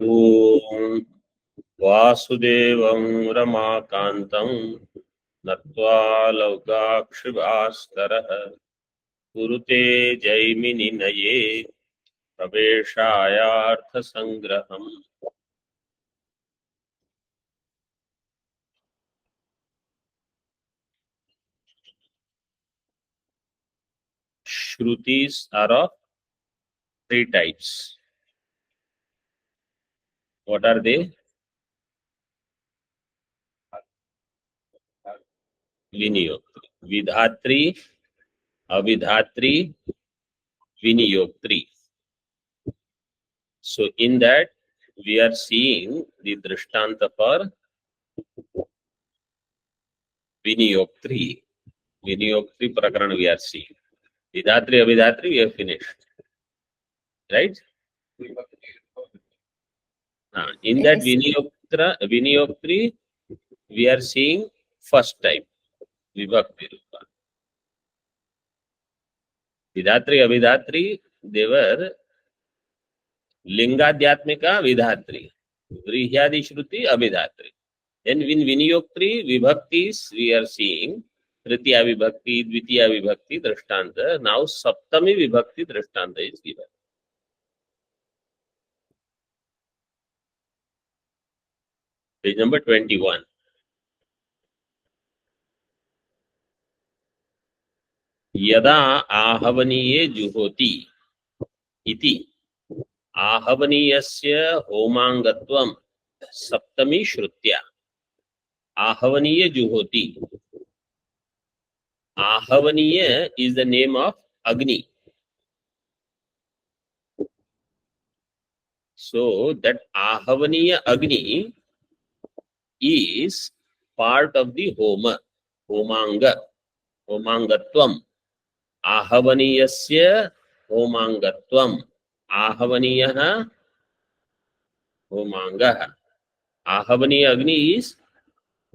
ॐ वासुदेवं रमाकान्तं नत्वा लौकाक्षिभास्करः कुरुते जैमिनिनये प्रवेशायार्थसङ्ग्रहम्। Shrutis are of three types. What are they? Vinayogri, Vidhatri, Avidhatri, Vinayogri. So in that we are seeing the Drishtanta for Vinayogri. Vinayogri Prakarana we are seeing. Vidhatri, Avidhatri we have finished. Right? In that Vinayogri we are seeing first type, Vibhakti Rupa. Vidhatri, Avidhatri, they were Lingadhyatmika Vidhatri. Vrihyadi Shruti Abhidatri. Then in Vinayogri Vibhaktis we are seeing Tritiya Vibhakti, Dvitiya Vibhakti, Drishtanta. Now Saptami Vibhakti Drishtanta is given. Page number 21. यदा आहवनीये जुहोति इति आहवनीयस्य होमांगत्वं सप्तमी श्रुत्या आहवनीय जुहोति. Ahavaneya is the name of Agni. So that Ahavaneya Agni is part of the Homa, Homanga, Homangatvam. Ahavaniyasya Homangatvam. Ahavaniyaha Homangaha. Ahavaniya Agni is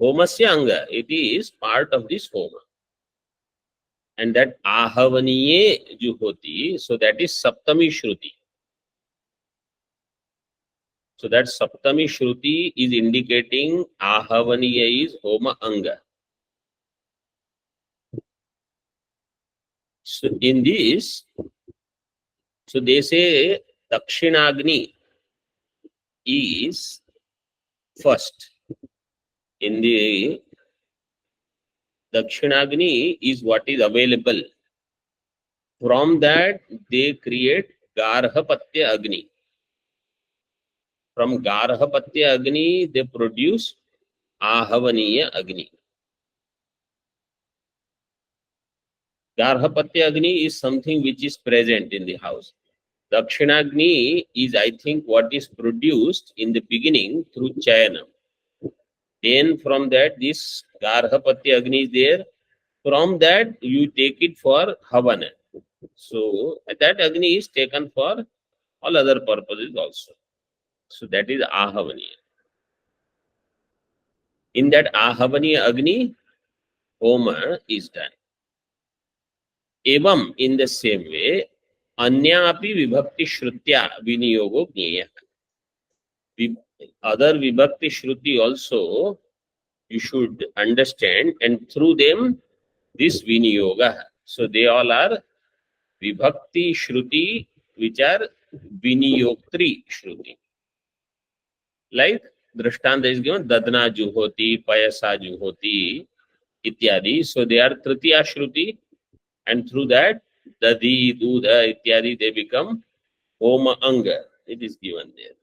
Homasya Anga. It is part of this Homa. And that Ahavaniye Juhoti, so that is Saptami Shruti. So that Saptami Shruti is indicating Ahavaniya is Homa Anga. So in this, so they say Dakshinagni is first. In the Dakshinagni is what is available. From that they create Garhapatya Agni. From Garhapatya Agni they produce Ahavaniya Agni. Garhapatya Agni is something which is present in the house. Dakshinagni is, I think, what is produced in the beginning through Chayanam. Then from that, this Garhapatya Agni is there. From that, you take it for Havana. So that Agni is taken for all other purposes also. So that is Ahavaniya. In that Ahavaniya Agni, Homa is done. Evam, in the same way, Anyapi Vibhakti Shrutya Viniyogo Gneya. Other Vibhakti Shruti also you should understand, and through them this Viniyoga. So they all are Vibhakti Shruti, which are Viniyoktri Shruti. Like Drishtanta is given Dadna Juhoti, Payasa Juhoti, Ityadi. So they are Tritiya Shruti, and through that Dadi, Dudha, Ityadi, they become Homa Anga. It is given there.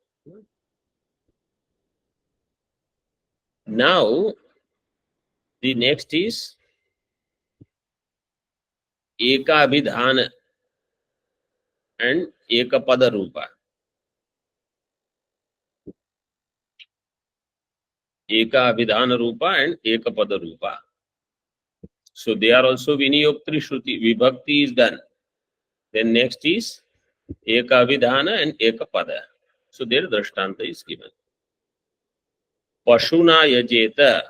Now the next is Ekabhidhana and Ekapada Rupa. Ekabhidhana Rupa and Ekapada Rupa. So they are also Viniyoktri Shruti. Vibhakti is done. Then next is Ekabhidhana and Ekapada. So there Drishtanta is given. Pashuna Yajeta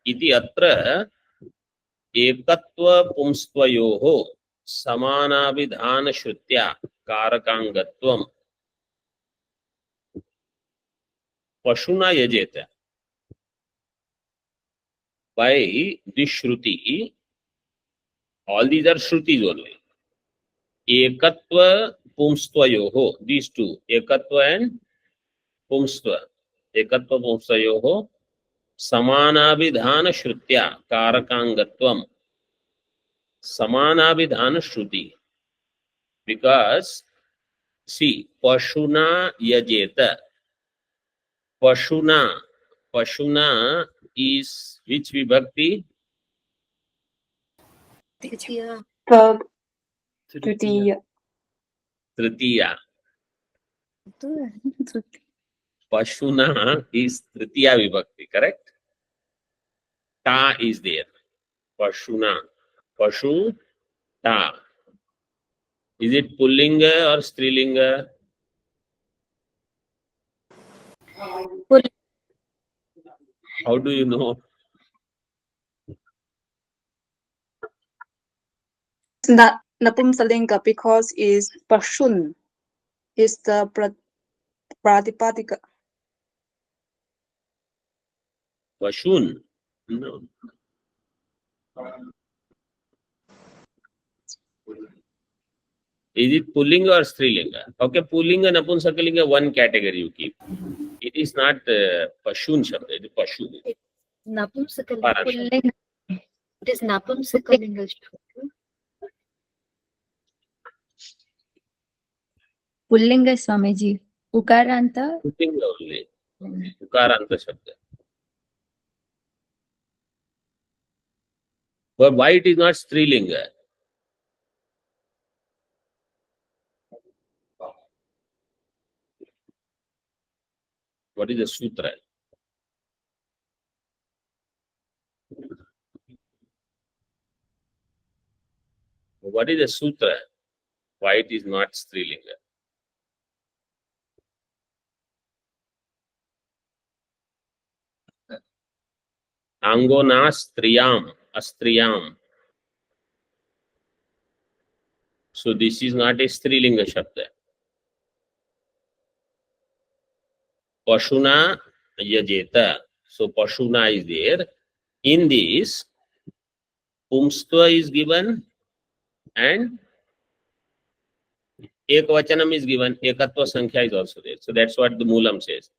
iti atra Ekatva Pumstvayoho Samanabhidhana Shrutya Karakangatvam. Pashuna yajeta. By this Shruti, all these are Shrutis only. Ekatva pumstvayoho, these two, Ekatva and Pumstva. Ekatva pumstvayoho, Samanabhidhana Shrutya, Karakangatvam. Samanabhidhana Shruti. Because, see, Pashuna yajeta. Pashuna. Pashuna is which vibhakti? Third, Tritiya. Tritiya. Pashuna is Tritiya vibhakti, correct? Ta is there. Pashuna. Pashu, ta. Is it Pullinga or Strilinga? How do you know? It's not Napumsalinga because is Pashun is the Pratipadika. Pashun. No. Is it Pullinga or Strilinga? Okay, Pullinga, Napunsakalinga, one category you keep. It is not Pashun Shabda, it is Pashu. Napumsakalinga. It is Napumsakalinga. Pullinga Swamiji. Ukaranta. Pullinga only. Ukaranta Shabda. But why it is not Strilinga? What is the sutra? What is the sutra? Why it is not Strilinga? Angona Striyam, Astriyam. So this is not a Strilinga Shabda. Pashuna yajeta. So Pashuna is there. In this, Pumstva is given and Ekvachanam is given. Ekatva Sankhya is also there. So that's what the Moolam says.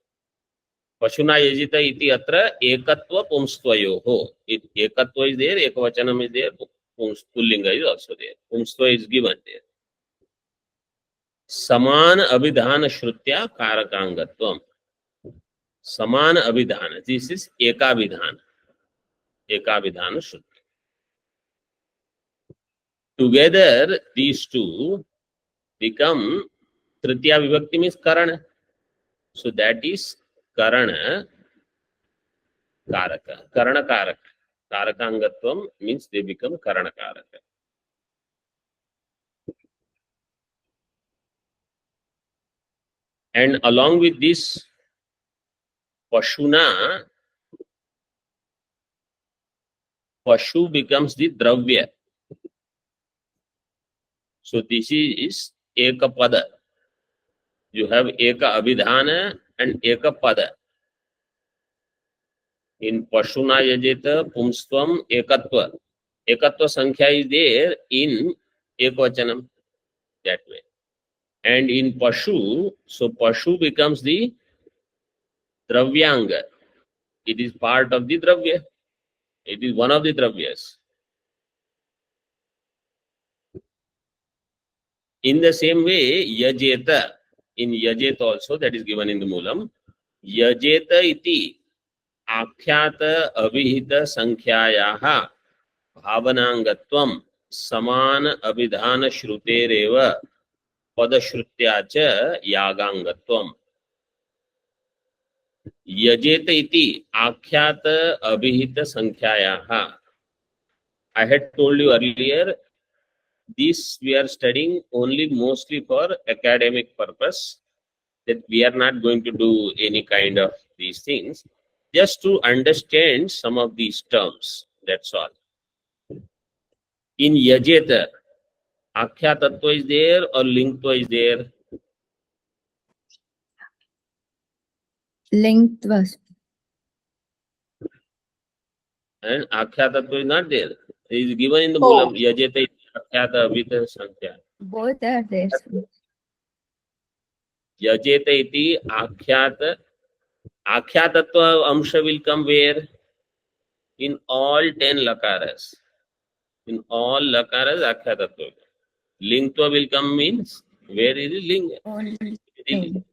Pashuna yajita iti atra ekatva pumstvayoho. Ekatva is there, Ekvachanam is there, Pullinga is also there. Pumstva is given there. Saman abhidhana shrutya karakangatvam. Saman abhidhana. This is Ekabhidhana. Ekabhidhana shrutya. Together, these two become Tritiya Vibhakti means Karana. So that is Karana Karaka. Karana Karaka. Karakangatvam means they become Karana Karaka. And along with this, Pashuna, Pashu becomes the Dravya. So this is Eka Pada. You have Eka Abhidhana and Eka Pada. In Pashuna Yajeta Pumstvam Ekatva. Ekatva Sankhya is there in Ekvachanam. That way. And in Pashu, so Pashu becomes the Dravyanga. It is part of the Dravya. It is one of the Dravyas. In the same way, Yajeta, in Yajeta also, that is given in the Moolam, Yajeta iti akhyata abhihita sankhyayaha bhavanangatvam saman abhidhana shrutereva padashrutya cha yagangatvam. Yajeta iti akhyata abhihita sankhyayaha. I had told you earlier, this we are studying only mostly for academic purpose, that we are not going to do any kind of these things, just to understand some of these terms, that's all. In Yajeta, Akhya Tattva is there or Lingtva is there? लिङ्त्वा and Akhyatatva is not there. It is given in the Oh. Moolam. Yajete Akhyata with Sankhya. both are there. Yajete iti Akhyata. Akhyatatva Amsha will come where? In all 10 lakaras. In all lakaras, Akhyatatva. Lingtva will come means where is it ling? Only Ling.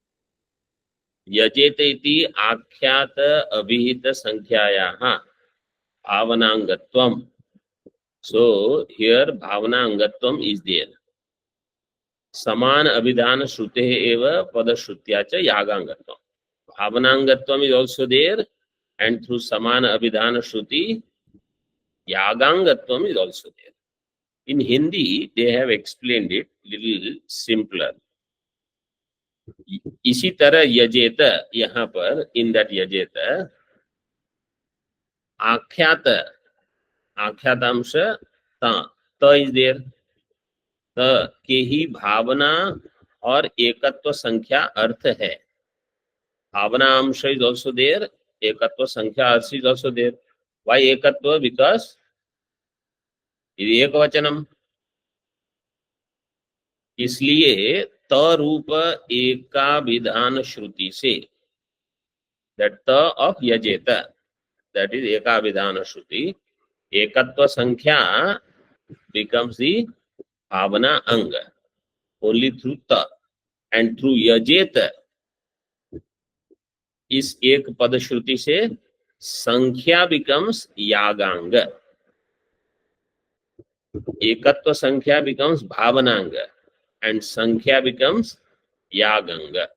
Yajete iti Akhyata Abhihita Sankhyayaha Bhavanangatvam. So here Bhavanangatvam is there. समान अभिधान श्रुते एव पदश्रुत्या च यागांगत्वम. भावनांगत्वम is also there, and through समान अभिधान श्रुति यागांगत्वम is also there. In Hindi they have explained it little simpler. इसी तरह यजेत, यहाँ पर in that यजेत आख्यात आख्यातांश त is there. के ही भावना और एकत्व संख्या अर्थ है. भावना अंश इज ऑल्सो देयर, एकत्व संख्या अर्थ इज ऑल्सो देयर. व्हाई एकत्व? बिकॉज एक वचनम, इसलिए त रूप एकाभिधान श्रुति से, दैट त ऑफ यजेत, दैट इज एकाभिधान श्रुति, एकत्व संख्या बिकम्स द भावना अंग only through ta, and through yajet इस एक पद श्रुति से संख्या becomes यागांग, एकत्व संख्या becomes भावनांग, and संख्या becomes यागांग.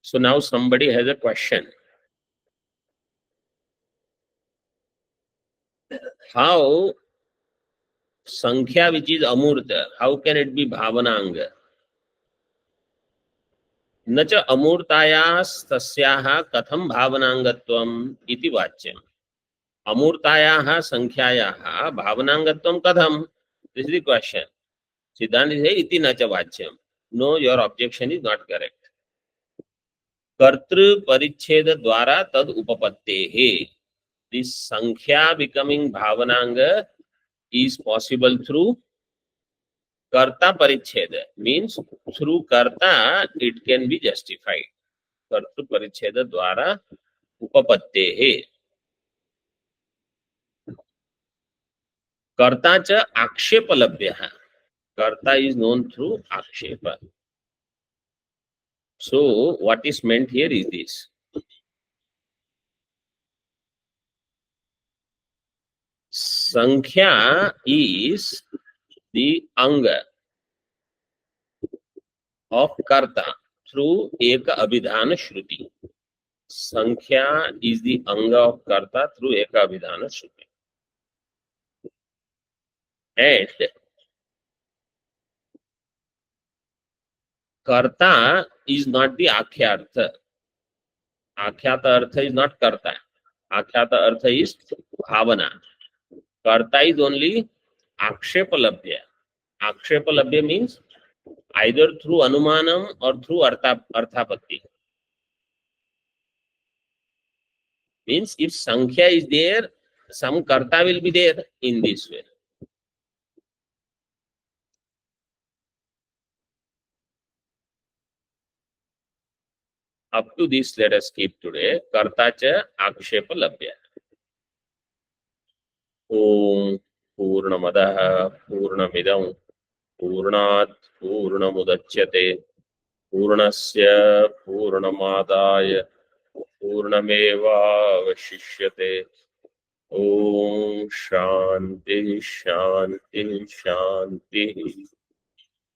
So now somebody has a question. How संख्या which is amurta, how can it be भावनांग? न च अमूर्तायास्तस्याः कथं भावनांगत्वम् इति वाच्यम्. अमूर्तायाः संख्यायाः भावनांगत्वं कथं? This is the question. सिद्धांत is इति न च वाच्यम्. No, your objection is not correct. कर्तृ परिच्छेद द्वारा तद उपपत्तेः. This संख्या becoming भावनांग is possible through karta paricheda, means through karta it can be justified. Karta paricheda dwara upapattehe. Karta cha akshepa labhyaha. Karta is known through akshepa. So what is meant here is this. Sankhya is the anga of karta through eka abhidhana shruti. Sankhya is the anga of karta through eka abhidhana shruti. And karta is not the akhyartha. Akhyata artha is not karta. Akhyata artha is bhavana. Karta is only akshepalabhya. Akshepalabhya means either through anumanam or through arthapatti. Means if sankhya is there, some karta will be there in this way. Up to this, let us keep today. Karta cha akshepalabhya. Om Purnamadaha Purnamidam Purnat Purnamudachyate Purnasya Purnamadaya Purnameva Vashishyate. Om Shanti Shanti Shanti.